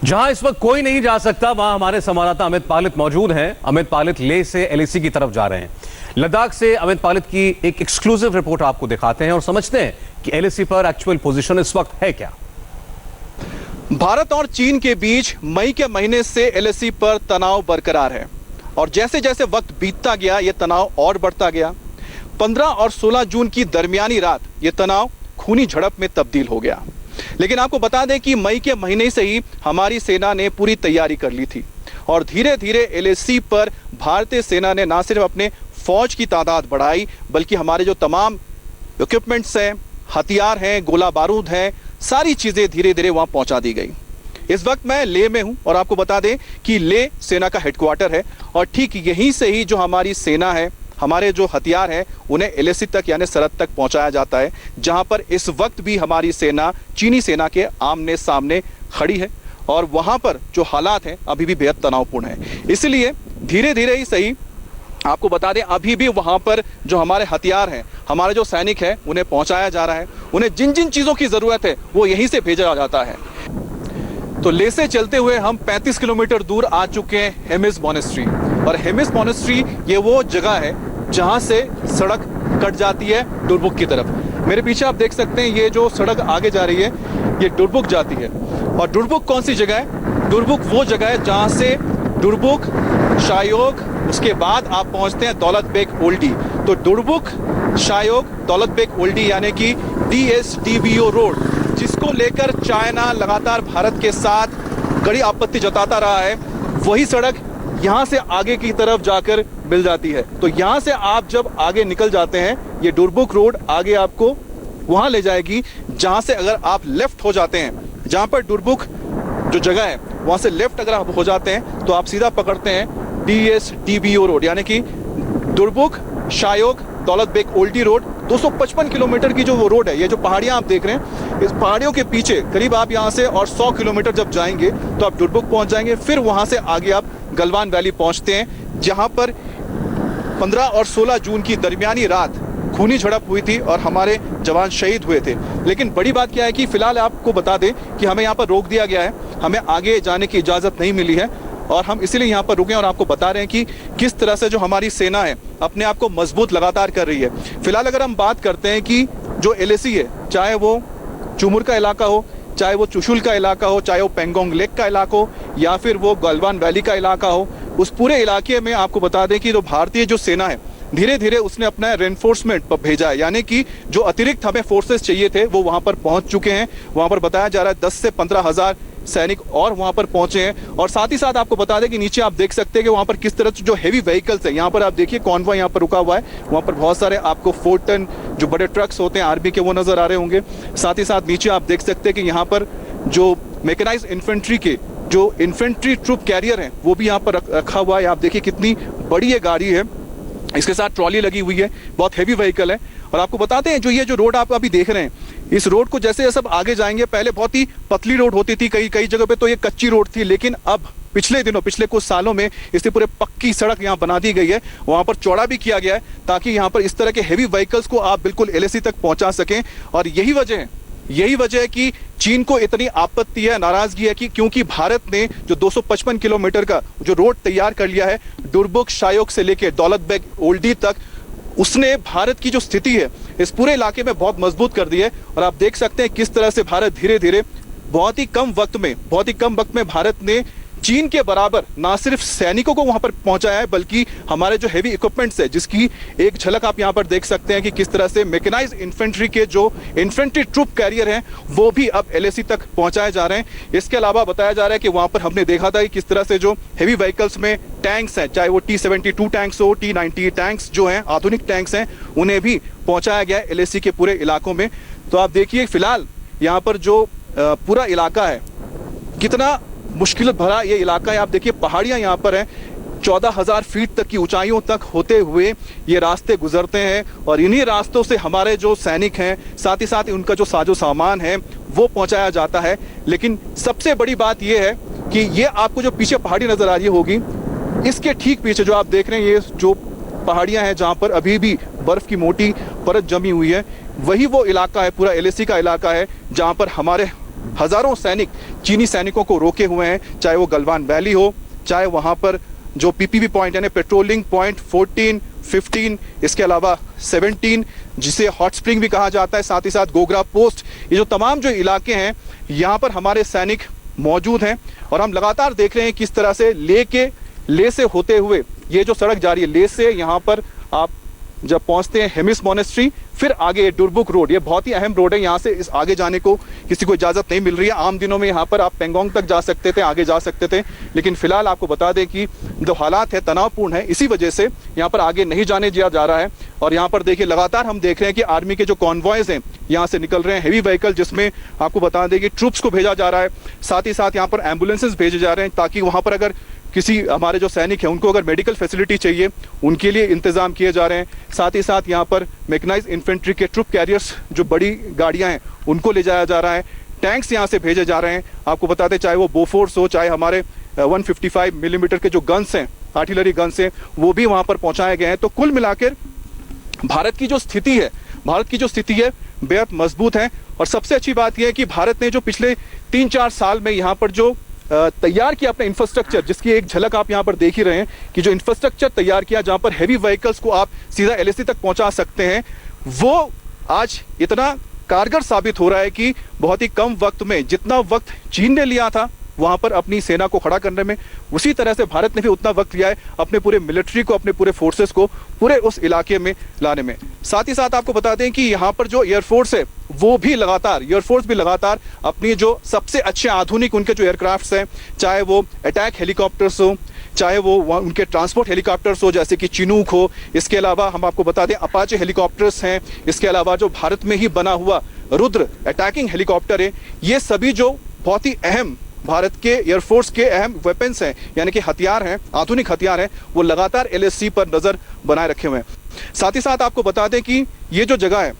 जहां इस वक्त कोई नहीं जा सकता वहां हमारे संवाददाता अमित पालित मौजूद हैं। अमित पालित लेह से एलएसी की तरफ जा रहे हैं। लद्दाख से अमित पालित की एक एक्सक्लूसिव रिपोर्ट आपको दिखाते हैं और समझते हैं कि एलएसी पर एक्चुअल पोजीशन इस वक्त है क्या। भारत और चीन के बीच मई के महीने से एलएसी पर तनाव बरकरार है और जैसे जैसे वक्त बीतता गया ये तनाव और बढ़ता गया। 15 और 16 जून की दरमियानी रात ये तनाव खूनी झड़प में तब्दील हो गया। लेकिन आपको बता दें कि मई के महीने से ही हमारी सेना ने पूरी तैयारी कर ली थी और धीरे धीरे एलएसी पर भारतीय सेना ने न सिर्फ अपने फौज की तादाद बढ़ाई बल्कि हमारे जो तमाम इक्विपमेंट्स हैं, हथियार हैं, गोला बारूद हैं, सारी चीजें धीरे धीरे वहां पहुंचा दी गई। इस वक्त मैं लेह में हूं और आपको बता दें कि लेह सेना का हेडक्वार्टर है और ठीक यहीं से ही जो हमारी सेना है, हमारे जो हथियार हैं उन्हें एलएसी तक यानी सरहद तक पहुंचाया जाता है, जहां पर इस वक्त भी हमारी सेना चीनी सेना के आमने सामने खड़ी है और वहां पर जो हालात हैं अभी भी बेहद तनावपूर्ण है। इसलिए धीरे धीरे ही सही आपको बता दें अभी भी वहां पर जो हमारे हथियार हैं, हमारे जो सैनिक हैं उन्हें पहुंचाया जा रहा है। उन्हें जिन जिन चीज़ों की ज़रूरत है वो यहीं से भेजा जाता है। तो लेह से चलते हुए हम 35 किलोमीटर दूर आ चुके हैं हेमिस मॉनेस्ट्री और हेमिस मॉनेस्ट्री ये वो जगह है जहां से सड़क कट जाती है डुरबुक की तरफ। मेरे पीछे आप देख सकते हैं ये जो सड़क आगे जा रही है ये डुरबुक जाती है। और डुरबुक कौन सी जगह है? डुरबुक वो जगह है जहां से डुरबुक, शायोग, उसके बाद आप पहुंचते हैं दौलत बेग ओल्डी। तो डुरबुक, शायोग, दौलत बेग ओल्डी यानी कि DSDBO रोड, जिसको लेकर चाइना लगातार भारत के साथ कड़ी आपत्ति जताता रहा है, वही सड़क यहाँ से आगे की तरफ जाकर मिल जाती है। तो यहाँ से आप जब आगे निकल जाते हैं ये डुरबुक रोड आगे आपको वहाँ ले जाएगी जहाँ से अगर आप लेफ्ट हो जाते हैं, जहाँ पर डुरबुक जो जगह है वहाँ से लेफ्ट अगर आप हो जाते हैं तो आप सीधा पकड़ते हैं DSDBO रोड यानी कि डुरबुक, शायोग, दौलत बेग ओल्डी रोड। 255 किलोमीटर की जो वो रोड है, ये जो पहाड़ियाँ आप देख रहे हैं, इस पहाड़ियों के पीछे करीब आप यहाँ से और 100 किलोमीटर जब जाएंगे तो आप डुरबुक पहुँच जाएंगे। फिर वहाँ से आगे आप गलवान वैली पहुँचते हैं जहाँ पर 15 और 16 जून की दरमियानी रात खूनी झड़प हुई थी और हमारे जवान शहीद हुए थे। लेकिन बड़ी बात क्या है कि फिलहाल आपको बता दें कि हमें यहाँ पर रोक दिया गया है, हमें आगे जाने की इजाज़त नहीं मिली है और हम इसीलिए यहाँ पर रुके और आपको बता रहे हैं कि किस तरह से जो हमारी सेना है अपने आप को मजबूत लगातार कर रही है। फिलहाल अगर हम बात करते हैं कि जो एलएसी है, चाहे वो चुमुर का इलाका हो, चाहे वो चुशुल का इलाका हो, चाहे वो पेंगोंग लेक का इलाका हो या फिर वो गलवान वैली का इलाका हो, उस पूरे इलाके में आपको बता दें कि जो भारतीय जो सेना है धीरे धीरे उसने अपना रेनफोर्समेंट भेजा है, यानी कि जो अतिरिक्त हमें फोर्सेस चाहिए थे वो वहां पर पहुंच चुके हैं। वहां पर बताया जा रहा है 10 से 15 हज़ार सैनिक और वहां पर पहुंचे हैं। और साथ ही साथ आपको बता दें कि नीचे आप देख सकते हैं कि वहां पर किस तरह से जो हेवी व्हीकल्स है, यहाँ पर आप देखिए कॉन्वॉय यहाँ पर रुका हुआ है, वहां पर बहुत सारे आपको 4 टन जो बड़े ट्रक्स होते हैं आर्मी के वो नजर आ रहे होंगे। साथ ही साथ नीचे आप देख सकते हैं कि यहाँ पर जो मैकेनाइज्ड इन्फेंट्री के जो इन्फेंट्री ट्रूप कैरियर है वो भी यहाँ पर रखा हुआ है। आप देखिए कितनी बड़ी ये गाड़ी है, इसके साथ ट्रॉली लगी हुई है, बहुत हेवी व्हीकल है। और आपको बताते हैं जो ये जो रोड आप अभी देख रहे हैं, इस रोड को जैसे सब आगे जाएंगे, पहले बहुत ही पतली रोड होती थी, कई जगह पे तो ये कच्ची रोड थी, लेकिन अब पिछले कुछ सालों में इसे पूरे पक्की सड़क यहाँ बना दी गई है। वहाँ पर चौड़ा भी किया गया है ताकि यहाँ पर इस तरह के हेवी व्हीकल्स को आप बिल्कुल एलएसी तक पहुँचा सकें। और यही वजह है कि चीन को इतनी आपत्ति है, नाराजगी है कि क्योंकि भारत ने जो 255 किलोमीटर का जो रोड तैयार कर लिया है डुरबुक, शायोग से लेकर दौलत बेग ओल्डी तक, उसने भारत की जो स्थिति है इस पूरे इलाके में बहुत मजबूत कर दी है। और आप देख सकते हैं किस तरह से भारत धीरे धीरे बहुत ही कम वक्त में भारत ने चीन के बराबर ना सिर्फ सैनिकों को वहां पर पहुंचाया है बल्कि हमारे जो हेवी इक्विपमेंट्स है, जिसकी एक झलक आप यहां पर देख सकते हैं कि किस तरह से मैकेनाइज्ड इन्फेंट्री के जो इन्फेंट्री ट्रूप कैरियर हैं वो भी अब एलएसी तक पहुंचाए जा रहे हैं। इसके अलावा बताया जा रहा है कि वहां पर हमने देखा था कि किस तरह से जो हेवी व्हीकल्स में टैंक्स हैं, चाहे वो T-72 टैंक्स हो, T-90 टैंक्स जो हैं, आधुनिक टैंक्स हैं, उन्हें भी पहुंचाया गया है एलएसी के पूरे इलाकों में। तो आप देखिए फिलहाल यहाँ पर जो पूरा इलाका है कितना मुश्किल भरा ये इलाका है। आप देखिए पहाड़ियाँ यहाँ पर हैं, 14,000 फीट तक की ऊंचाइयों तक होते हुए ये रास्ते गुजरते हैं और इन्हीं रास्तों से हमारे जो सैनिक हैं, साथ ही साथ उनका जो साजो सामान है वो पहुंचाया जाता है। लेकिन सबसे बड़ी बात ये है कि ये आपको जो पीछे पहाड़ी नजर आ रही होगी, इसके ठीक पीछे जो आप देख रहे हैं ये जो पहाड़ियाँ हैं जहाँ पर अभी भी बर्फ की मोटी परत जमी हुई है, वही वो इलाका है, पूरा एलएसी का इलाका है जहाँ पर हमारे हजारों सैनिक चीनी सैनिकों को रोके हुए हैं, चाहे वो गलवान वैली हो, चाहे वहां पर जो पीपीवी पॉइंट यानी पेट्रोलिंग पॉइंट 14, 15, इसके अलावा 17 जिसे हॉट स्प्रिंग भी कहा जाता है, साथ ही साथ गोगरा पोस्ट, ये जो तमाम जो इलाके हैं यहाँ पर हमारे सैनिक मौजूद हैं। और हम लगातार देख रहे हैं किस तरह से ले से होते हुए ये जो सड़क जा रही है, ले से यहाँ पर आप जब पहुंचते हैं हेमिस मॉनेस्ट्री, फिर आगे डुरबुक रोड, ये बहुत ही अहम रोड है, यहाँ से इस आगे जाने को किसी को इजाज़त नहीं मिल रही है। आम दिनों में यहाँ पर आप पेंगोंग तक जा सकते थे, आगे जा सकते थे, लेकिन फिलहाल आपको बता दें कि जो हालात है तनावपूर्ण है, इसी वजह से यहाँ पर आगे नहीं जाने दिया जा रहा है। और यहाँ पर देखिए लगातार हम देख रहे हैं कि आर्मी के जो कॉन्वॉयज हैं यहाँ से निकल रहे हैं, हेवी व्हीकल, जिसमें आपको बता दें कि ट्रूप्स को भेजा जा रहा है, साथ ही साथ यहाँ पर एम्बुलेंसेज भेजे जा रहे हैं ताकि वहाँ पर अगर किसी हमारे जो सैनिक हैं उनको अगर मेडिकल फैसिलिटी चाहिए उनके लिए इंतजाम किए जा रहे हैं। साथ ही साथ यहाँ पर मैकेनाइज्ड इन्फेंट्री के ट्रुप कैरियर्स जो बड़ी गाड़ियाँ हैं उनको ले जाया जा रहा है, टैंक्स यहाँ से भेजे जा रहे हैं। आपको बताते चाहे वो बोफोर्स हो, चाहे हमारे 155 मिलीमीटर के जो गन्स हैं, आर्टिलरी गन्स हैं, वो भी वहाँ पर पहुँचाए गए हैं। तो कुल मिलाकर भारत की जो स्थिति है बेहद मजबूत है। और सबसे अच्छी बात यह है कि भारत ने जो पिछले 3-4 साल में यहाँ पर जो तैयार किया अपना इंफ्रास्ट्रक्चर, जिसकी एक झलक आप यहाँ पर देख ही रहे हैं कि जो इंफ्रास्ट्रक्चर तैयार किया जहाँ पर हैवी व्हीकल्स को आप सीधा एलएसी तक पहुँचा सकते हैं, वो आज इतना कारगर साबित हो रहा है कि बहुत ही कम वक्त में जितना वक्त चीन ने लिया था वहाँ पर अपनी सेना को खड़ा करने में, उसी तरह से भारत ने भी उतना वक्त लिया है अपने पूरे मिलिट्री को, अपने पूरे फोर्सेस को पूरे उस इलाके में लाने में। साथ ही साथ आपको बता दें कि यहाँ पर जो एयरफोर्स है वो भी लगातार अपनी जो सबसे अच्छे आधुनिक उनके जो एयरक्राफ्ट्स हैं, चाहे वो अटैक हेलीकॉप्टर्स हो, चाहे वो उनके ट्रांसपोर्ट हेलीकॉप्टर्स हो जैसे कि चिनूक हो, इसके अलावा हम आपको बता दें अपाचे हेलीकॉप्टर्स हैं, इसके अलावा जो भारत में ही बना हुआ रुद्र अटैकिंग हेलीकॉप्टर है, ये सभी जो बहुत ही अहम भारत के एयरफोर्स के अहम वेपन्स हैं, यानी कि हथियार हैं, आधुनिक हथियार हैं, वो लगातार एलएसी पर नजर बनाए रखे हुए हैं। साथ ही साथ आपको बता दें कि ये जो जगह है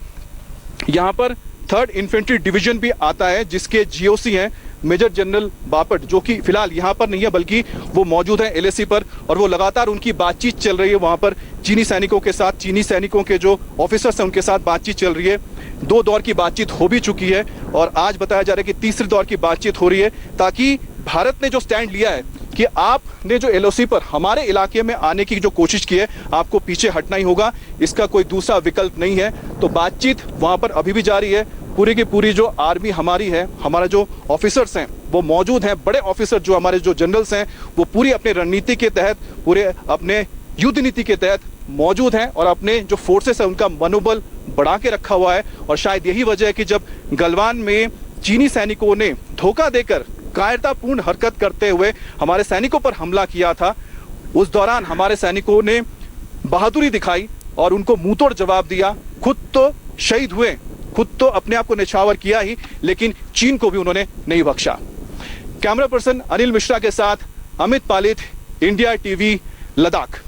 यहाँ पर 3rd इन्फेंट्री डिवीजन भी आता है, जिसके जीओसी हैं मेजर जनरल बापट, जो कि फिलहाल यहाँ पर नहीं है बल्कि वो मौजूद है एलएसी पर, और वो लगातार उनकी बातचीत चल रही है वहाँ पर चीनी सैनिकों के साथ, चीनी सैनिकों के जो ऑफिसर्स हैं उनके साथ बातचीत चल रही है। 2 दौर की बातचीत हो भी चुकी है और आज बताया जा रहा है कि तीसरे दौर की बातचीत हो रही है, ताकि भारत ने जो स्टैंड लिया है कि आपने जो एलओसी पर हमारे इलाके में आने की जो कोशिश की है आपको पीछे हटना ही होगा, इसका कोई दूसरा विकल्प नहीं है। तो बातचीत वहाँ पर अभी भी जारी है। पूरी की पूरी जो आर्मी हमारी है, हमारा जो ऑफिसर्स हैं वो मौजूद हैं, बड़े ऑफिसर जो हमारे जो जनरल्स हैं वो पूरी अपनी रणनीति के तहत, पूरे अपने युद्ध नीति के तहत मौजूद हैं और अपने जो फोर्सेस है उनका मनोबल बढ़ा के रखा हुआ है। और शायद यही वजह है कि जब गलवान में चीनी सैनिकों ने धोखा देकर कायरतापूर्ण हरकत करते हुए हमारे सैनिकों पर हमला किया था, उस दौरान हमारे सैनिकों ने बहादुरी दिखाई और उनको मुंहतोड़ जवाब दिया। खुद तो शहीद हुए, खुद तो अपने आप को निछावर किया ही, लेकिन चीन को भी उन्होंने नहीं बख्शा। कैमरा पर्सन अनिल मिश्रा के साथ अमित पालित, इंडिया टीवी, लद्दाख।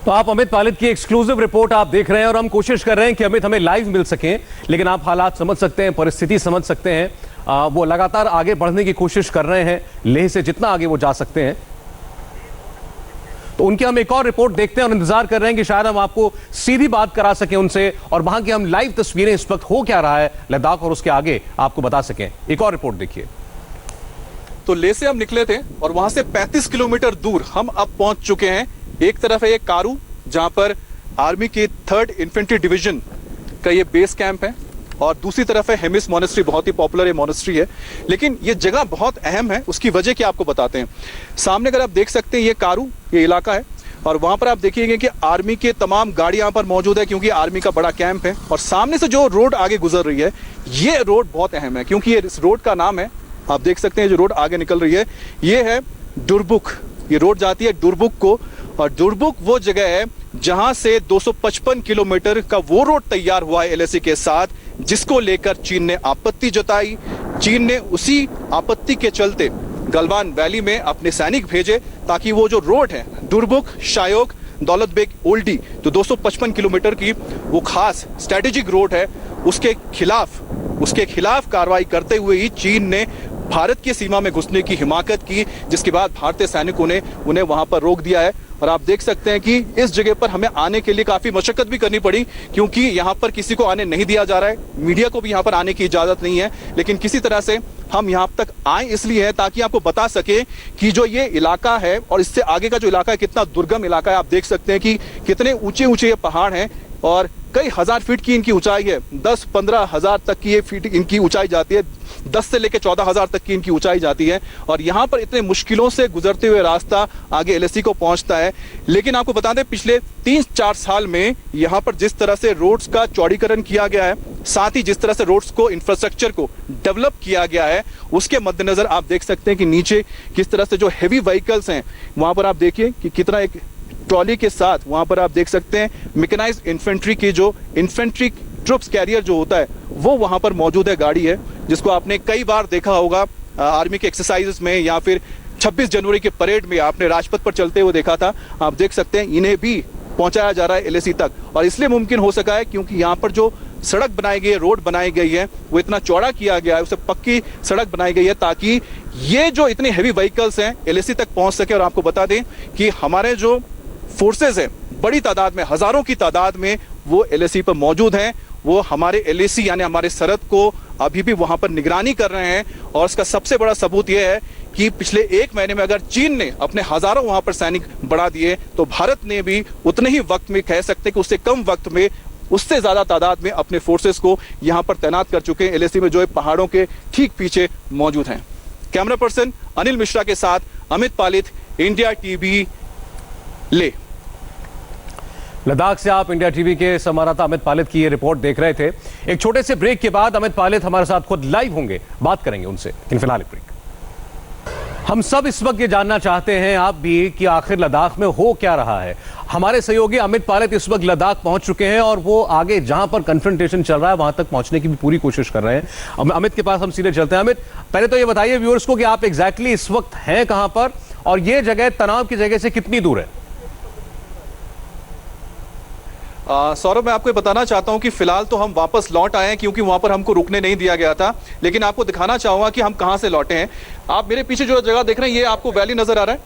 तो आप अमित पालित की एक्सक्लूसिव रिपोर्ट आप देख रहे हैं और हम कोशिश कर रहे हैं कि अमित हमें लाइव मिल सके, लेकिन आप हालात समझ सकते हैं, परिस्थिति समझ सकते हैं। वो लगातार आगे बढ़ने की कोशिश कर रहे हैं, लेह से जितना आगे वो जा सकते हैं। तो उनकी हम एक और रिपोर्ट देखते हैं और इंतजार कर रहे हैं कि शायद हम आपको सीधी बात करा सकें उनसे और वहां की हम लाइव तस्वीरें इस वक्त हो क्या रहा है लद्दाख और उसके आगे आपको बता सकें। एक और रिपोर्ट देखिए। तो लेह से हम निकले थे और वहां से 35 किलोमीटर दूर हम अब पहुंच चुके हैं। एक तरफ है ये कारू, जहां पर आर्मी के 3rd इन्फेंट्री डिवीजन का ये बेस कैंप है, और दूसरी तरफ है हेमिस मॉनेस्ट्री, बहुत ही पॉपुलर ये मॉनेस्ट्री है। लेकिन ये जगह बहुत अहम है, उसकी वजह क्या आपको बताते हैं। सामने अगर आप देख सकते हैं ये कारू, ये इलाका है, और वहां पर आप देखिएगा कि आर्मी के तमाम गाड़ी यहाँ पर मौजूद है क्योंकि आर्मी का बड़ा कैंप है। और सामने से जो रोड आगे गुजर रही है ये रोड बहुत अहम है क्योंकि ये इस रोड का नाम है, आप देख सकते हैं जो रोड आगे निकल रही है ये है डुरबुक। ये रोड जाती है डुरबुक को, और डुरबुक वो जगह है जहां से 255 किलोमीटर का वो रोड तैयार हुआ है एलएसी के साथ, जिसको लेकर चीन ने आपत्ति जताई। चीन ने उसी आपत्ति के चलते गलवान वैली में अपने सैनिक भेजे ताकि वो जो रोड है डुरबुक, शायोक, दौलत बेग, ओल्डी, तो 255 किलोमीटर की वो खास स्ट्रेटेजिक रोड है, उसके खिलाफ कार्रवाई करते हुए ही चीन ने भारत की सीमा में घुसने की हिमाकत की, जिसके बाद भारतीय सैनिकों ने उन्हें वहां पर रोक दिया है। और आप देख सकते हैं कि इस जगह पर हमें आने के लिए काफी मशक्कत भी करनी पड़ी, क्योंकि यहाँ पर किसी को आने नहीं दिया जा रहा है, मीडिया को भी यहाँ पर आने की इजाजत नहीं है। लेकिन किसी तरह से हम यहाँ तक आए इसलिए है ताकि आपको बता सके कि जो ये इलाका है और इससे आगे का जो इलाका है कितना दुर्गम इलाका है। आप देख सकते हैं कि कितने ऊंचे ऊंचे ये पहाड़ हैं और कई हजार फीट की इनकी ऊंचाई है। 10-15 हजार तक की ये फीट इनकी ऊंचाई जाती है, 10 से लेकर 14 हजार तक की इनकी ऊंचाई जाती है। और यहाँ पर इतने मुश्किलों से गुजरते हुए रास्ता आगे एलएसी को पहुंचता है। लेकिन आपको बता दें, पिछले 3-4 साल में यहाँ पर जिस तरह से रोड्स का चौड़ीकरण किया गया है, साथ ही जिस तरह से रोड्स को, इंफ्रास्ट्रक्चर को डेवलप किया गया है, उसके मद्देनजर आप देख सकते हैं कि नीचे किस तरह से जो हैवी व्हीकल्स हैं, वहां पर आप देखिए कि कितना एक ट्रॉली के साथ वहां पर आप देख सकते हैं मैकेनाइज्ड इन्फेंट्री की जो इन्फेंट्री ट्रुप्स कैरियर जो होता है वो वहां पर मौजूद है, गाड़ी है, जिसको आपने कई बार देखा होगा आर्मी के एक्सरसाइजेस में या फिर 26 जनवरी के परेड में आपने राजपथ पर चलते हुए देखा था। आप देख सकते हैं इन्हें भी पहुंचाया जा रहा है एलएसी तक, और इसलिए मुमकिन हो सका है क्योंकि यहाँ पर जो सड़क बनाई गई है, रोड बनाई गई है, वो इतना चौड़ा किया गया है, उसे पक्की सड़क बनाई गई है ताकि ये जो इतने हैवी व्हीकल्स हैं एलएसी तक पहुंच सके। और आपको बता दें कि हमारे जो फोर्सेस हैं बड़ी तादाद में, हजारों की तादाद में वो एलएसी पर मौजूद हैं। वो हमारे एलएसी यानी हमारे सरहद को अभी भी वहां पर निगरानी कर रहे हैं। और इसका सबसे बड़ा सबूत यह है कि पिछले 1 महीने में अगर चीन ने अपने हजारों वहां पर सैनिक बढ़ा दिए तो भारत ने भी उतने ही वक्त में, कह सकते हैं कि उससे कम वक्त में, उससे ज्यादा तादाद में अपने फोर्सेस को यहां पर तैनात कर चुके हैं एलएसी में, जो पहाड़ों के ठीक पीछे मौजूद हैं। कैमरा पर्सन अनिल मिश्रा के साथ अमित पालित, इंडिया टीवी ले। लद्दाख से आप इंडिया टीवी के संवाददाता अमित पालित की ये रिपोर्ट देख रहे थे। एक छोटे से ब्रेक के बाद अमित पालित हमारे साथ खुद लाइव होंगे, बात करेंगे उनसे, लेकिन फिलहाल एक ब्रेक। हम सब इस वक्त ये जानना चाहते हैं, आप भी, कि आखिर लद्दाख में हो क्या रहा है। हमारे सहयोगी अमित पालित इस वक्त लद्दाख पहुंच चुके हैं और वो आगे जहां पर कन्फ्रंटेशन चल रहा है वहां तक पहुंचने की भी पूरी कोशिश कर रहे हैं। अमित के पास हम सीधे चलते हैं। अमित, पहले तो ये बताइए व्यूअर्स को कि आप एग्जैक्टली इस वक्त हैं कहां पर और ये जगह तनाव की जगह से कितनी दूर है? सौरभ, मैं आपको बताना चाहता हूं कि फिलहाल तो हम वापस लौट आए हैं क्योंकि वहां पर हमको रुकने नहीं दिया गया था। लेकिन आपको दिखाना चाहूंगा कि हम कहां से लौटे हैं। आप मेरे पीछे जो जगह देख रहे हैं, ये आपको वैली नजर आ रहा है,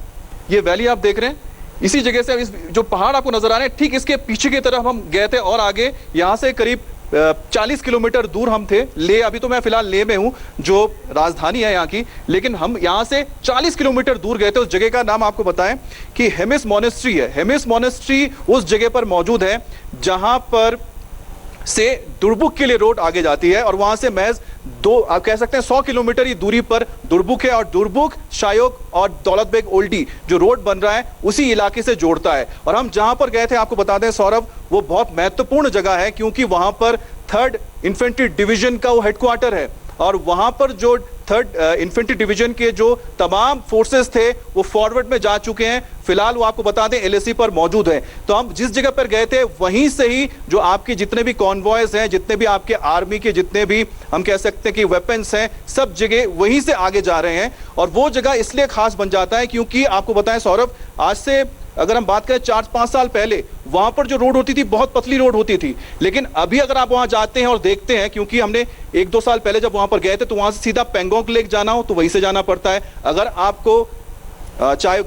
ये वैली आप देख रहे हैं, इसी जगह से इस जो पहाड़ आपको नजर आ रहे हैं, ठीक इसके पीछे की तरफ हम गए थे और आगे यहां से करीब 40 किलोमीटर दूर हम थे। ले, अभी तो मैं फिलहाल ले में हूं जो राजधानी है यहाँ की, लेकिन हम यहाँ से 40 किलोमीटर दूर गए थे। उस जगह का नाम आपको बताएं कि हेमिस मोनेस्ट्री है। हेमिस मोनेस्ट्री उस जगह पर मौजूद है जहां पर से दुर्बुक के लिए रोड आगे जाती है और वहां से महज आप कह सकते हैं 100 किलोमीटर की दूरी पर दुर्बुक है। और दुर्बुक, शायोग और दौलत बेग ओल्डी जो रोड बन रहा है उसी इलाके से जोड़ता है। और हम जहां पर गए थे, आपको बता दें सौरभ, वो बहुत महत्वपूर्ण जगह है क्योंकि वहां पर 3rd इन्फेंट्री डिवीजन का वो हेडक्वार्टर है और वहां पर जो 3rd इन्फेंट्री डिवीजन के जो तमाम फोर्सेस थे वो फॉरवर्ड में जा चुके हैं। फिलहाल वो आपको बता दें एलएसी पर मौजूद है। तो हम जिस जगह पर गए थे वहीं से ही जो आपके जितने भी कॉन्वॉयज हैं, जितने भी आपके आर्मी के जितने भी हम कह सकते हैं कि वेपन्स हैं, सब जगह वहीं से आगे जा रहे हैं। और वो जगह इसलिए खास बन जाता है क्योंकि आपको बताएं सौरभ, आज से अगर हम बात करें 4-5 साल पहले वहां पर जो रोड होती थी बहुत पतली रोड होती थी। लेकिन अभी अगर आप वहां जाते हैं और देखते हैं, क्योंकि हमने 1-2 साल पहले जब वहां पर गए थे तो वहां से सीधा पेंगोंग लेक जाना हो तो वहीं से जाना पड़ता है। अगर आपको चाहे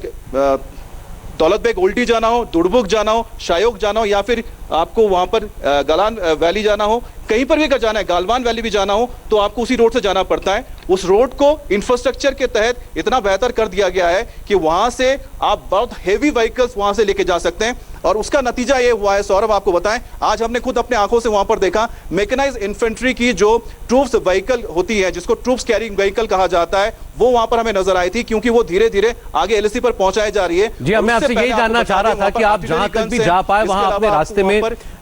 दौलत बेग ओल्डी जाना हो, दुर्बुक जाना हो, शायोग जाना हो या फिर आपको वहां पर गलान वैली जाना हो, कहीं पर भी अगर जाना है, गालवान वैली भी जाना हो, तो आपको उसी रोड से जाना पड़ता है। उस रोड को इंफ्रास्ट्रक्चर के तहत इतना बेहतर कर दिया गया है कि वहां से आप बहुत हेवी व्हीकल्स वहां से लेके जा सकते हैं। और उसका नतीजा ये हुआ है सौरभ, आपको बताएं, आज हमने खुद अपने आंखों से वहां पर देखा मैकेनाइज्ड इन्फेंट्री की जो ट्रूप्स व्हीकल होती है, जिसको ट्रूप्स कैरिंग व्हीकल कहा जाता है, वो वहां पर हमें नजर आई थी क्योंकि वो धीरे धीरे आगे एलएसी पर पहुंचाई जा रही है। जी, मैं आपसे यही जानना चाह रहा था कि आप जहां तक भी जा पाए वहां आपने रास्ते में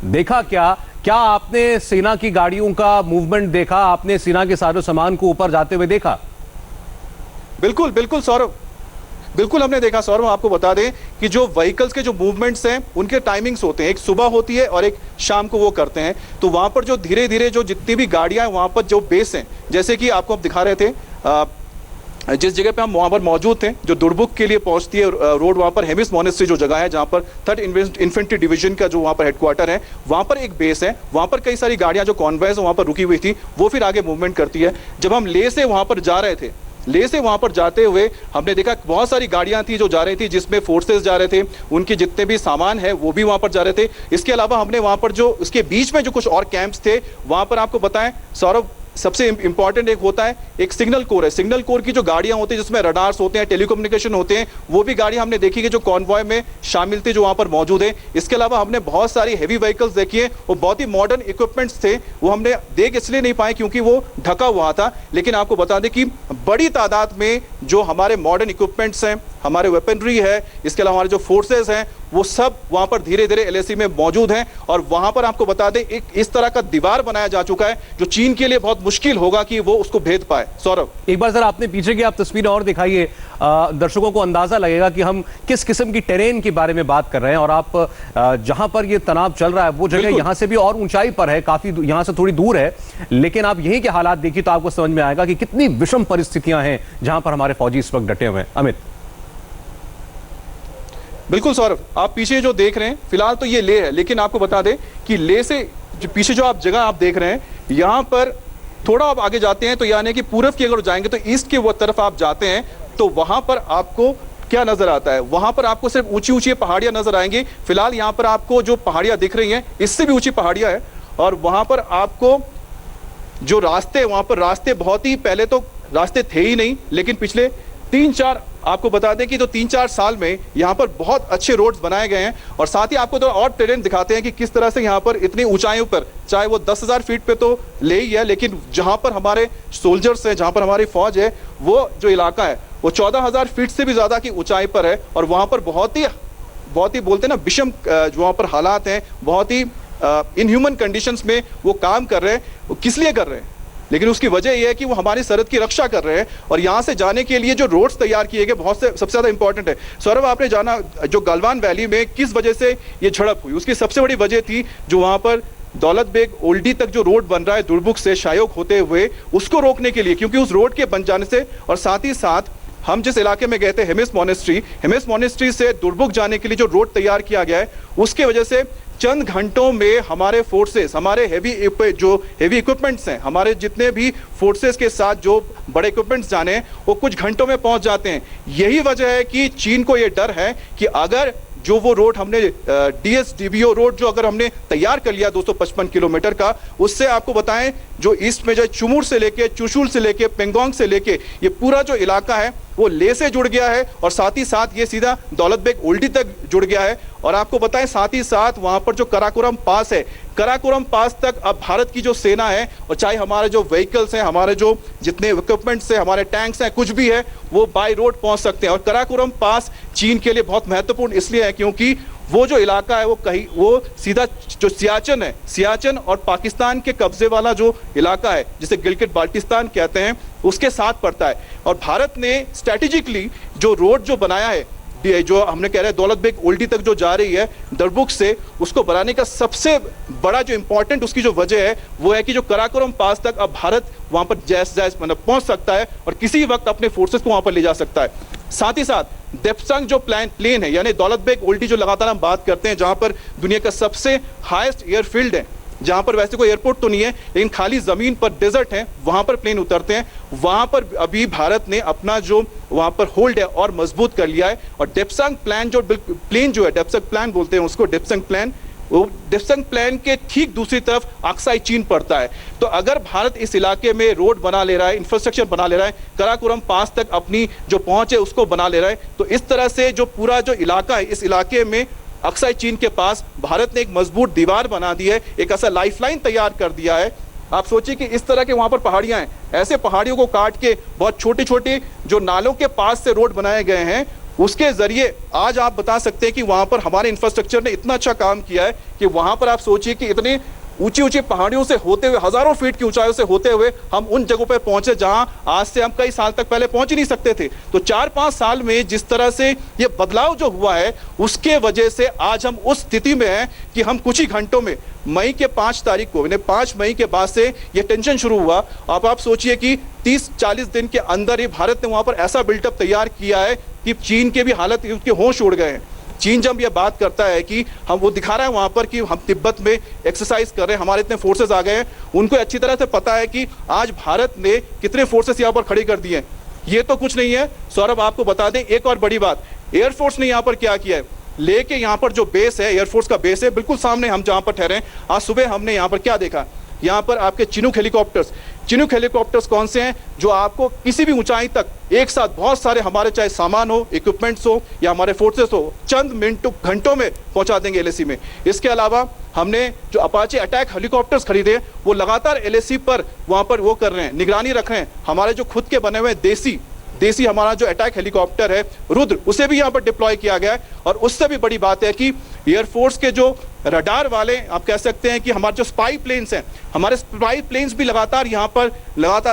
देखा क्या आपने सेना की गाड़ियों का मूवमेंट देखा? आपने सेना के सारे सामान को ऊपर जाते हुए देखा? बिल्कुल बिल्कुल सौरभ, बिल्कुल हमने देखा सौरभ। आपको बता दें कि जो व्हीकल्स के जो मूवमेंट्स हैं उनके टाइमिंग्स होते हैं, एक सुबह होती है और एक शाम को वो करते हैं। तो वहां पर जो धीरे धीरे जो जितनी भी गाड़ियां हैं वहां पर जो बेस हैं, जैसे कि आपको हम दिखा रहे थे जिस जगह पे हम वहां पर मौजूद थे, जो दुर्बुक के लिए पहुंचती है रोड, वहां पर हेमिस मोनेस्ट्री जो जगह है जहां पर 3rd इन्फेंट्री डिवीजन का जो वहां पर हेडक्वार्टर है, वहां पर एक बेस है। वहां पर कई सारी गाड़ियां जो कॉन्वॉयज वहां पर रुकी हुई थी वो फिर आगे मूवमेंट करती है। जब हम ले से वहां पर जा रहे थे लेह से वहां पर जाते हुए हमने देखा बहुत सारी गाड़ियां थी जो जा रही थी, जिसमें फोर्सेस जा रहे थे, उनके जितने भी सामान है वो भी वहां पर जा रहे थे। इसके अलावा हमने वहां पर जो उसके बीच में जो कुछ और कैंप्स थे वहां पर आपको बताएं सौरभ, सबसे इंपॉर्टेंट एक होता है, एक सिग्नल कोर है। सिग्नल कोर की जो गाड़ियां होती हैं जिसमें रडार्स होते हैं, टेलीकम्युनिकेशन होते हैं, वो भी गाड़ी हमने देखी कि जो कॉन्वॉय में शामिल थे, जो वहां पर मौजूद है। इसके अलावा हमने बहुत सारी हैवी व्हीकल्स देखी है, वो बहुत ही मॉडर्न इक्विपमेंट्स थे, वो हमने देख इसलिए नहीं पाए क्योंकि वो ढका हुआ था। लेकिन आपको बता दें कि बड़ी तादाद में जो हमारे मॉडर्न इक्विपमेंट्स हैं, हमारे वेपनरी है, इसके अलावा हमारे जो फोर्सेज हैं, वो सब वहां पर धीरे धीरे एलएसी में मौजूद हैं। और वहां पर आपको बता दें एक इस तरह का दीवार बनाया जा चुका है जो चीन के लिए बहुत मुश्किल होगा कि वो उसको भेद पाए। सौरभ, एक बार जरा आपने पीछे की आप तस्वीरें और दिखाइए, दर्शकों को अंदाजा लगेगा कि हम किस किस्म की टेरेन के बारे में बात कर रहे हैं। और आप जहां पर ये तनाव चल रहा है वो जगह यहां से भी और ऊंचाई पर है, काफी यहां से थोड़ी दूर है, लेकिन आप यहीं के हालात देखिए तो आपको समझ में आएगा कि कितनी विषम परिस्थितियां हैं जहां पर हमारे फौजी इस वक्त डटे हुए हैं। अमित। बिल्कुल सौरभ, आप पीछे जो देख रहे हैं फिलहाल तो ये लेह है, लेकिन आपको बता दें कि लेह से जो पीछे जो आप जगह आप देख रहे हैं, यहां पर थोड़ा आप आगे जाते हैं तो यानी कि पूरब की अगर जाएंगे तो ईस्ट की वो तरफ आप जाते हैं तो वहां पर आपको क्या नजर आता है, वहां पर आपको सिर्फ ऊंची ऊंची पहाड़ियां नजर आएंगी। फिलहाल यहां पर आपको जो पहाड़ियां दिख रही हैं इससे भी ऊंची पहाड़ियां है। और वहां पर आपको जो रास्ते, वहां पर रास्ते बहुत ही, पहले तो रास्ते थे ही नहीं, लेकिन पिछले 3-4 आपको बता दें कि तो 3-4 साल में यहाँ पर बहुत अच्छे रोड्स बनाए गए हैं। और साथ ही आपको तो और टेरेन दिखाते हैं कि किस तरह से यहाँ पर इतनी ऊंचाइयों पर, चाहे वो 10,000 फीट पे तो ले ही है, लेकिन जहाँ पर हमारे सोल्जर्स हैं, जहाँ पर हमारी फौज है, वो जो इलाका है वो 14,000 फीट से भी ज़्यादा की ऊंचाई पर है। और वहाँ पर बहुत ही बोलते हैं ना विषम जो वहाँ पर हालात हैं, बहुत ही इनह्यूमन कंडीशंस में वो काम कर रहे हैं। वो किस लिए कर रहे हैं, लेकिन उसकी वजह यह है कि वो हमारी सरहद की रक्षा कर रहे हैं। और यहां से जाने के लिए जो रोड्स तैयार किए गए बहुत से सबसे ज्यादा इंपॉर्टेंट है। सौरभ, आपने जाना जो गलवान वैली में किस वजह से ये झड़प हुई, उसकी सबसे बड़ी वजह थी जो वहां पर दौलत बेग ओल्डी तक जो रोड बन रहा है दुर्बुक से शायोग होते हुए, उसको रोकने के लिए, क्योंकि उस रोड के बन जाने से और साथ ही साथ हम जिस इलाके में गए थे हेमिस मॉनेस्ट्री से दुर्बुक जाने के लिए जो रोड तैयार किया गया है, उसके वजह से चंद घंटों में हमारे फोर्सेस, हमारे हेवी इक्विपमेंट्स हैं, हमारे जितने भी फोर्सेस के साथ जो बड़े इक्विपमेंट्स जाने हैं वो कुछ घंटों में पहुंच जाते हैं। यही वजह है कि चीन को ये डर है कि अगर जो वो रोड हमने DSDBO रोड जो अगर हमने तैयार कर लिया 255 किलोमीटर का, उससे आपको बताएं जो ईस्ट में जो चुमुर से लेके, चुशुल से लेके, पेंगोंग से लेके ये पूरा जो इलाका है वो लेह से जुड़ गया है। और साथ ही साथ ये सीधा दौलत बेग ओल्डी तक जुड़ गया है। और आपको बताएं साथ ही साथ वहां पर जो कराकोरम पास है, कराकोरम पास तक अब भारत की जो सेना है, और चाहे हमारे जो व्हीकल्स हैं, हमारे जो जितने इक्विपमेंट्स हैं, हमारे टैंक्स हैं, कुछ भी है, वो बाय रोड पहुंच सकते हैं। और कराकोरम पास चीन के लिए बहुत महत्वपूर्ण इसलिए है क्योंकि वो जो इलाका है वो सीधा जो सियाचन और पाकिस्तान के कब्जे वाला जो इलाका है जिसे गिलगित बाल्टिस्तान कहते हैं, उसके साथ पड़ता है। और भारत ने स्ट्रेटेजिकली जो रोड जो बनाया है, जो हमने कह रहे हैं दौलत बेग ओल्डी तक जो जा रही है दरबुक से, उसको बनाने का सबसे बड़ा जो इंपॉर्टेंट उसकी जो वजह है वो है कि जो कराकोरम पास तक अब भारत वहां पर जैस मतलब पहुंच सकता है और किसी वक्त अपने फोर्सेस को वहां पर ले जा सकता है। साथ ही साथ देप्संग जो प्लेन है, यानी दौलत बेग ओल्डी जो लगातार हम बात करते हैं, जहां पर दुनिया का सबसे हाईएस्ट एयरफील्ड है, जहां पर वैसे कोई एयरपोर्ट तो नहीं है लेकिन खाली जमीन पर डेजर्ट है, वहां पर प्लेन उतरते हैं। वहां पर अभी भारत ने अपना जो वहां पर होल्ड है और मजबूत कर लिया है। और डेप्संग प्लान जो प्लेन जो है, डेप्संग प्लान बोलते हैं उसको, डेप्संग प्लान, वो डेप्संग प्लान के ठीक दूसरी तरफ अक्साई चीन पड़ता है। तो अगर भारत इस इलाके में रोड बना ले रहा है, इंफ्रास्ट्रक्चर बना ले रहा है, कराकोरम पास तक अपनी जो पहुंच है उसको बना ले रहा है, तो इस तरह से जो पूरा जो इलाका है, इस इलाके में अक्साई चीन के पास भारत ने एक मजबूत दीवार बना दी है, एक ऐसा लाइफलाइन तैयार कर दिया है। आप सोचिए कि इस तरह के वहां पर पहाड़ियां हैं, ऐसे पहाड़ियों को काट के बहुत छोटे छोटे जो नालों के पास से रोड बनाए गए हैं, उसके जरिए आज आप बता सकते हैं कि वहां पर हमारे इंफ्रास्ट्रक्चर ने इतना अच्छा काम किया है कि वहां पर आप सोचिए कि इतने ऊंची ऊंची पहाड़ियों से होते हुए, हजारों फीट की ऊंचाइयों से होते हुए हम उन जगहों पर पहुंचे जहां आज से हम कई साल तक पहले पहुंच ही नहीं सकते थे। तो 4-5 साल में जिस तरह से ये बदलाव जो हुआ है, उसके वजह से आज हम उस स्थिति में हैं कि हम कुछ ही घंटों में, मई के 5 तारीख को, 5 मई के बाद से ये टेंशन शुरू हुआ। अब आप सोचिए कि 30-40 दिन के अंदर ही भारत ने वहां पर ऐसा बिल्टअप तैयार किया है कि चीन के भी हालत, उसके होश उड़ गए हैं। चीन जब ये बात करता है कि हम, वो दिखा रहा है वहां पर कि हम तिब्बत में एक्सरसाइज कर रहे हैं, हमारे इतने फोर्सेस आ गए हैं, उनको अच्छी तरह से पता है कि आज भारत ने कितने फोर्सेस यहां पर खड़े कर दिए हैं। ये तो कुछ नहीं है सौरभ, आपको बता दें एक और बड़ी बात, एयरफोर्स ने यहाँ पर क्या किया है, लेके यहाँ पर जो बेस है, एयरफोर्स का बेस है, बिल्कुल सामने हम जहाँ पर ठहरे हैं, आज सुबह हमने यहाँ पर क्या देखा, यहाँ पर आपके चिनूक हेलीकॉप्टर्स। चिनूक हेलीकॉप्टर्स कौन से हैं, जो आपको किसी भी ऊंचाई तक एक साथ बहुत सारे हमारे चाहे सामान हो, इक्विपमेंट्स हो या हमारे फोर्सेस हो, चंद मिनटों घंटों में पहुंचा देंगे एलएसी में। इसके अलावा हमने जो अपाचे अटैक हेलीकॉप्टर्स खरीदे, वो लगातार एलएसी पर वहां पर वो कर रहे हैं, निगरानी रख रहे हैं। हमारे जो खुद के बने हुए देसी हमारा जो अटैक हेलीकॉप्टर है रुद्र, उसे भी यहाँ पर डिप्लॉय किया गया है। और उससे भी बड़ी बात है कि एयरफोर्स के जो रडार वाले, आप कह सकते हैं कि हमारे जो स्पाई प्लेन्स हैं, हमारे स्पाई प्लेन्स भी लगातार यहाँ पर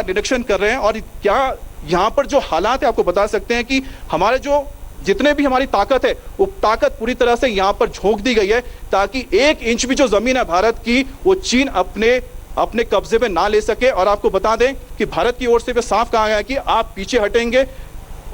निरीक्षण कर रहे हैं। और क्या यहाँ पर जो हालात है, आपको बता सकते हैं कि हमारे जो जितने भी हमारी ताकत है, वो ताकत पूरी तरह से यहाँ पर झोंक दी गई है, ताकि 1 इंच भी जो जमीन है भारत की, वो चीन अपने कब्जे में ना ले सके। और आपको बता दें कि भारत की ओर से भी साफ कहा गया है कि आप पीछे हटेंगे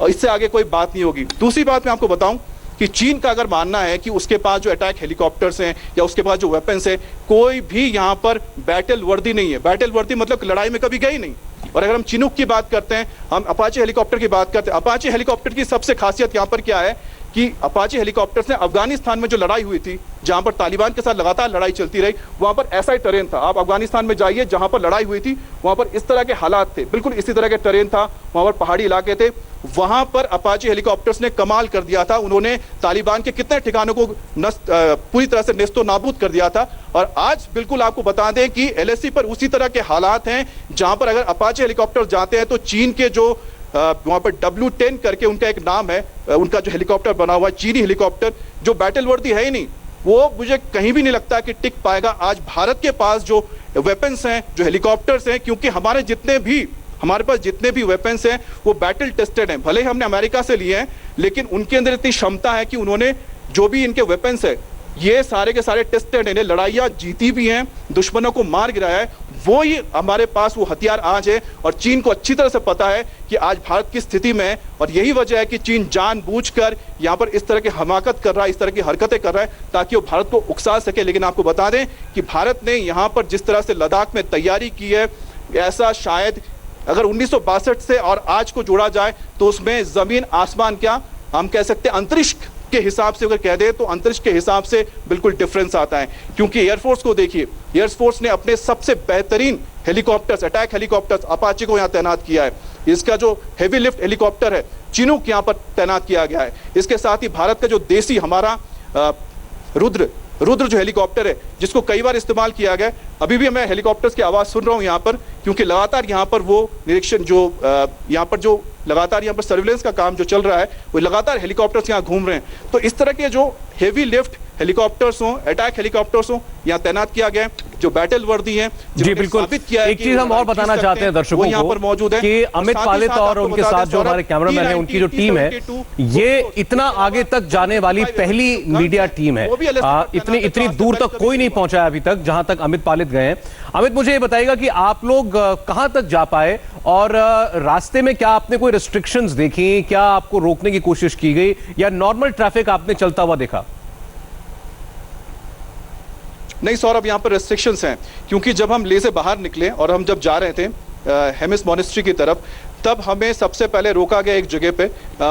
और इससे आगे कोई बात नहीं होगी। दूसरी बात मैं आपको बताऊं कि चीन का अगर मानना है कि उसके पास जो अटैक हेलीकॉप्टर्स हैं या उसके पास जो वेपन्स है, कोई भी यहाँ पर बैटल वर्दी नहीं है। बैटल वर्दी मतलब लड़ाई में कभी गई नहीं। और अगर हम चिनूक की बात करते हैं, हम अपाचे हेलीकॉप्टर की बात करते हैं, अपाचे हेलीकॉप्टर की सबसे खासियत यहाँ पर क्या है कि अपाचे हेलीकॉप्टर्स ने अफगानिस्तान में जो लड़ाई हुई थी, जहां पर तालिबान के साथ लगातार लड़ाई चलती रही, वहां पर ऐसा ही टेरेन था। आप अफगानिस्तान में जाइए, जहां पर लड़ाई हुई थी, वहां पर इस तरह के हालात थे, बिल्कुल इसी तरह के टेरेन था, वहां पर पहाड़ी इलाके थे। वहां पर अपाचे हेलीकॉप्टर्स ने कमाल कर दिया था। उन्होंने तालिबान के कितने ठिकानों को पूरी तरह से नेस्तो नाबूद कर दिया था। और आज बिल्कुल आपको बता दें कि एलएसी पर उसी तरह के हालात हैं, जहां पर अगर अपाचे हेलीकॉप्टर जाते हैं तो चीन के जो वहां पर W10 करके उनका एक नाम है, उनका जो हेलीकॉप्टर बना हुआ है, चीनी हेलीकॉप्टर, जो बैटल वर्दी है ही नहीं, वो मुझे कहीं भी नहीं लगता कि टिक पाएगा। आज भारत के पास जो वेपन्स हैं, जो हेलीकॉप्टर्स हैं, क्योंकि हमारे पास जितने भी वेपन्स हैं वो बैटल टेस्टेड हैं। भले ही हमने अमेरिका से लिए हैं, लेकिन उनके अंदर इतनी क्षमता है कि उन्होंने जो भी इनके वेपन्स है, ये सारे के सारे टेस्टेड हैं, लड़ाइयाँ जीती भी हैं, दुश्मनों को मार गिराया है। वो ही हमारे पास वो हथियार आज है। और चीन को अच्छी तरह से पता है कि आज भारत की स्थिति में है, और यही वजह है कि चीन जानबूझकर यहाँ पर इस तरह की हमाकत कर रहा है, इस तरह की हरकतें कर रहा है, ताकि वो भारत को उकसा सके। लेकिन आपको बता दें कि भारत ने यहाँ पर जिस तरह से लद्दाख में तैयारी की है, ऐसा शायद अगर 1962 से और आज को जोड़ा जाए तो उसमें जमीन आसमान, क्या हम कह सकते हैं, अंतरिक्ष के हिसाब से अगर कह दे तो अंतरिक्ष के हिसाब से बिल्कुल डिफरेंस आता है। क्योंकि एयरफोर्स को देखिए, एयरफोर्स ने अपने सबसे बेहतरीन हेलीकॉप्टर्स, अटैक हेलीकॉप्टर्स अपाचे को यहाँ तैनात किया है। इसका जो हेवी लिफ्ट हेलीकॉप्टर है चिनूक यहाँ पर तैनात किया गया है। इसके साथ ही भारत का जो देसी हमारा रुद्र जो हेलीकॉप्टर है, जिसको कई बार इस्तेमाल किया गया, अभी भी मैं हेलीकॉप्टर्स की आवाज़ सुन रहा हूँ यहाँ पर, क्योंकि लगातार यहाँ पर वो निरीक्षण जो यहाँ पर जो लगातार यहाँ पर सर्विलेंस का काम जो चल रहा है, वो लगातार हेलीकॉप्टर्स यहाँ घूम रहे हैं। तो इस तरह के जो हेवी लिफ्ट हेलीकॉप्टर्स हों, अटैक हेलीकॉप्टर्स हों, यहाँ तैनात किया गया है, जो बैटल वर्दी है। जी बिल्कुल, एक चीज हम और बताना चाहते हैं दर्शकों को, यहाँ पर मौजूद है कि अमित पालित और उनके साथ जो हमारे कैमरामैन है, उनकी जो टीम है, ये इतना आगे तक जाने वाली पहली मीडिया टीम है। इतनी दूर तक कोई नहीं पहुंचा अभी तक, जहां तक अमित पालित गए हैं। अमित, मुझे ये बताइएगा कि आप लोग कहां तक जा पाए, और रास्ते में क्या आपने कोई रिस्ट्रिक्शंस देखी, क्या आपको रोकने की कोशिश की गई, या नॉर्मल ट्रैफिक आपने चलता हुआ देखा? नहीं सौरभ, यहाँ पर रेस्ट्रिक्शंस हैं, क्योंकि जब हम ले से बाहर निकले और हम जब जा रहे थे हेमिस मॉनेस्ट्री की तरफ, तब हमें सबसे पहले रोका गया एक जगह पे।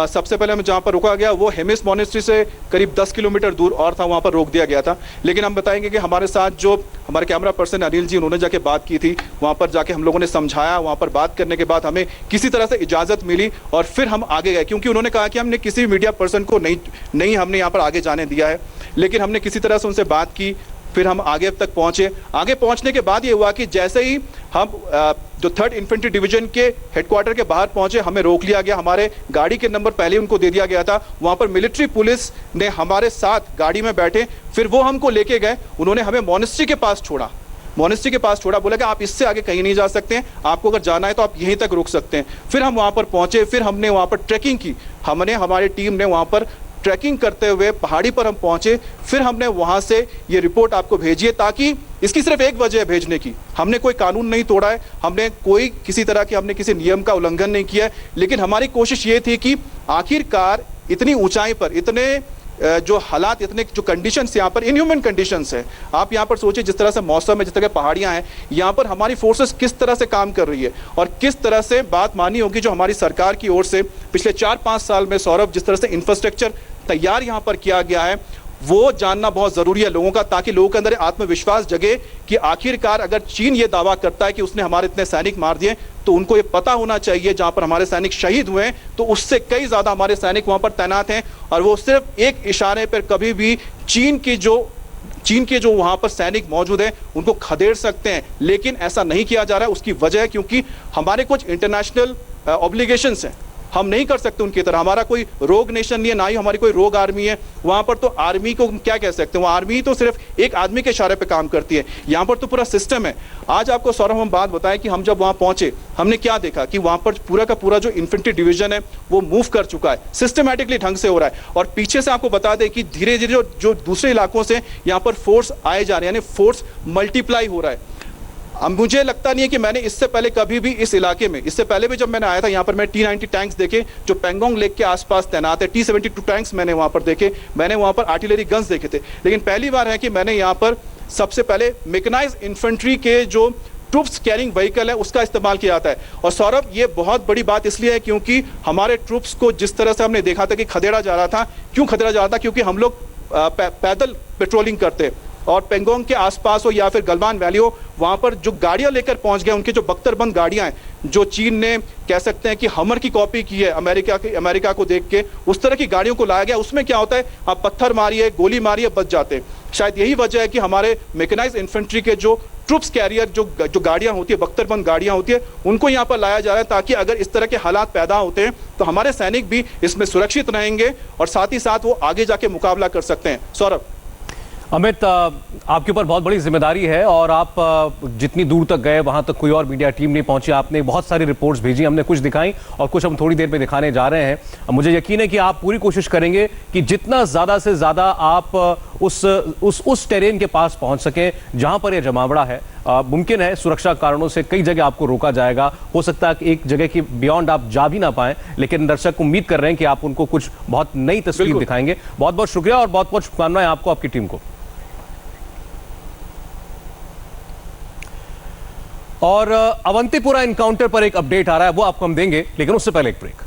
सबसे पहले हमें जहाँ पर रोका गया वो हेमिस मॉनेस्ट्री से करीब 10 किलोमीटर दूर और था, वहाँ पर रोक दिया गया था। लेकिन हम बताएंगे कि हमारे साथ जो हमारे कैमरा पर्सन अनिल जी, उन्होंने जाके बात की थी, वहाँ पर जाके हम लोगों ने समझाया। वहाँ पर बात करने के बाद हमें किसी तरह से इजाज़त मिली और फिर हम आगे गए, क्योंकि उन्होंने कहा कि हमने किसी मीडिया पर्सन को नहीं हमने यहाँ पर आगे जाने दिया है। लेकिन हमने किसी तरह से उनसे बात की, फिर हम आगे तक पहुंचे। आगे पहुंचने के बाद ये हुआ कि जैसे ही हम जो 3rd इन्फेंट्री डिवीजन के हेडक्वार्टर के बाहर पहुंचे, हमें रोक लिया गया। हमारे गाड़ी के नंबर पहले उनको दे दिया गया था। वहां पर मिलिट्री पुलिस ने हमारे साथ गाड़ी में बैठे, फिर वो हमको लेके गए। उन्होंने हमें मॉनेस्ट्री के पास छोड़ा, बोला कि आप इससे आगे कहीं नहीं जा सकते हैं, आपको अगर जाना है तो आप यहीं तक रुक सकते हैं। फिर हम वहां पर पहुंचे, फिर हमने वहां पर ट्रैकिंग की। हमारी टीम ने वहां पर ट्रैकिंग करते हुए पहाड़ी पर हम पहुंचे। फिर हमने वहां से ये रिपोर्ट आपको भेजी है, ताकि इसकी सिर्फ एक वजह है भेजने की, हमने कोई कानून नहीं तोड़ा है, हमने किसी नियम का उल्लंघन नहीं किया है। लेकिन हमारी कोशिश ये थी कि आखिरकार इतनी ऊंचाई पर, इतने जो हालात, इतने जो कंडीशंस यहाँ पर इनह्यूमन कंडीशंस है। आप यहाँ पर सोचिए, जिस तरह से मौसम है, जिस तरह की पहाड़ियाँ हैं, यहाँ पर हमारी फोर्सेस किस तरह से काम कर रही है और किस तरह से बात मानी होगी जो हमारी सरकार की ओर से पिछले 4-5 साल में सौरभ जिस तरह से इंफ्रास्ट्रक्चर तैयार यहाँ पर किया गया है, वो जानना बहुत जरूरी है लोगों का, ताकि लोगों के अंदर आत्मविश्वास जगे कि आखिरकार अगर चीन ये दावा करता है कि उसने हमारे इतने सैनिक मार दिए, तो उनको ये पता होना चाहिए जहां पर हमारे सैनिक शहीद हुए हैं तो उससे कई ज्यादा हमारे सैनिक वहां पर तैनात हैं, और वो सिर्फ एक इशारे पर कभी भी चीन के जो वहां पर सैनिक मौजूद हैं उनको खदेड़ सकते हैं। लेकिन ऐसा नहीं किया जा रहा है। उसकी वजह है क्योंकि हमारे कुछ इंटरनेशनल ऑब्लिगेशंस हैं, हम नहीं कर सकते उनकी तरह। हमारा कोई रोग नेशन नहीं है, ना ही हमारी कोई रोग आर्मी है। वहां पर तो आर्मी को क्या कह सकते हैं, वो आर्मी तो सिर्फ एक आदमी के इशारे पे काम करती है। यहाँ पर तो पूरा सिस्टम है। आज आपको सौरभ हम बात बताएं कि हम जब वहां पहुंचे हमने क्या देखा कि वहां पर पूरा का पूरा जो इन्फेंट्री डिवीजन है वो मूव कर चुका है, सिस्टमैटिकली ढंग से हो रहा है। और पीछे से आपको बता दें कि धीरे धीरे जो दूसरे इलाकों से यहाँ पर फोर्स आए जा रहे हैं, यानी फोर्स मल्टीप्लाई हो रहा है। अब मुझे लगता नहीं है कि मैंने इससे पहले कभी भी इस इलाके में, इससे पहले भी जब मैंने आया था यहाँ पर, मैं T-90 टैंक्स देखे जो पेंगोंग लेक के आसपास तैनात है, T-72 टैंक्स मैंने वहाँ पर देखे, मैंने वहाँ पर आर्टिलरी गन्स देखे थे। लेकिन पहली बार है कि मैंने यहाँ पर सबसे पहले मैकेनाइज्ड इन्फेंट्री के जो ट्रूप्स कैरिंग व्हीकल है उसका इस्तेमाल किया जाता है। और सौरभ, ये बहुत बड़ी बात इसलिए है क्योंकि हमारे ट्रूप्स को जिस तरह से हमने देखा था कि खदेड़ा जा रहा था, क्यों खदेड़ा जा रहा था, क्योंकि हम लोग पैदल पेट्रोलिंग करते और पेंगोंग के आसपास हो या फिर गलवान वैली हो, वहां पर जो गाड़ियां लेकर पहुंच गए, उनके जो बख्तरबंद गाड़ियां हैं जो चीन ने कह सकते हैं कि हमर की कॉपी की है अमेरिका को देख के, उस तरह की गाड़ियों को लाया गया। उसमें क्या होता है, आप पत्थर मारिए, गोली मारिए, बच जाते। शायद यही वजह है कि हमारे मैकेनाइज्ड इन्फेंट्री के जो ट्रूप्स कैरियर जो गाड़ियां होती है, बख्तरबंद गाड़ियां होती है, उनको यहाँ पर लाया जा रहा है ताकि अगर इस तरह के हालात पैदा होते हैं तो हमारे सैनिक भी इसमें सुरक्षित रहेंगे और साथ ही साथ वो आगे जाके मुकाबला कर सकते हैं। सौरभ, अमित, आपके ऊपर बहुत बड़ी जिम्मेदारी है और आप जितनी दूर तक गए वहां तक कोई और मीडिया टीम नहीं पहुंची। आपने बहुत सारी रिपोर्ट्स भेजी, हमने कुछ दिखाई और कुछ हम थोड़ी देर में दिखाने जा रहे हैं। मुझे यकीन है कि आप पूरी कोशिश करेंगे कि जितना ज्यादा से ज्यादा आप उस टेरेन के पास पहुंच सकें जहां पर यह जमावड़ा है। मुमकिन है सुरक्षा कारणों से कई जगह आपको रोका जाएगा, हो सकता है कि एक जगह की बियॉन्ड आप जा भी ना पाएं, लेकिन दर्शक उम्मीद कर रहे हैं कि आप उनको कुछ बहुत नई तस्वीर दिखाएंगे। बहुत बहुत शुक्रिया और बहुत बहुत शुभकामनाएं आपको, आपकी टीम को। और अवंतीपुरा एनकाउंटर पर एक अपडेट आ रहा है, वो आपको हम देंगे, लेकिन उससे पहले एक ब्रेक।